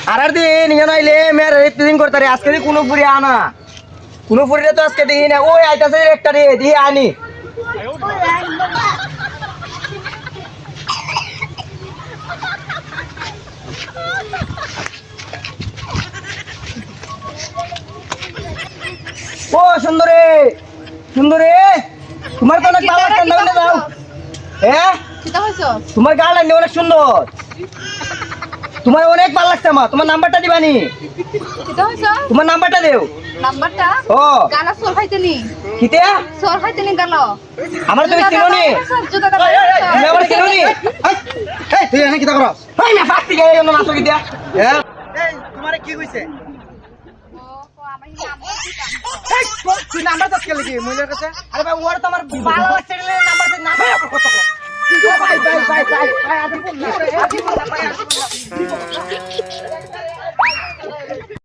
আর দিন ইয়ে নাইলে মেয়ের রিপ্রেজেন্ট করতে রে আজকে কোনো পুরি আনা কোনো পুরি তো আজকে দিই না ওই আইতাছে একটা রে দিয়ে আনি ও সুন্দরে সুন্দরে তোমার তো অনেক ভালো লাগছে না যাও হ্যাঁ তোমার গাল লাগছে অনেক সুন্দর তোমার অনেক ভালো লাগছে মা তোমার নাম্বারটা দিবানি তোমার নাম্বারটা দেও নাম্বারটা ও গানা সোর খাইতেনি কিতে সোর খাইতেনি গালো আমার তুমি চিনোনি জুতা গালো তুমি আমার চিনোনি এই তুই এনে কিটা করস এই না ফাস্তি গায় না নাচো কিটা হ্যাঁ এই তোমারে কি কইছে তুই নাম্বার তো কে লিখি মইলার কাছে আরে ভাই ওর তো আমার ভালো লাগছে রে নাম্বার দে না ভাই কত কত ভাই ভাই ভাই ভাই আদি বল না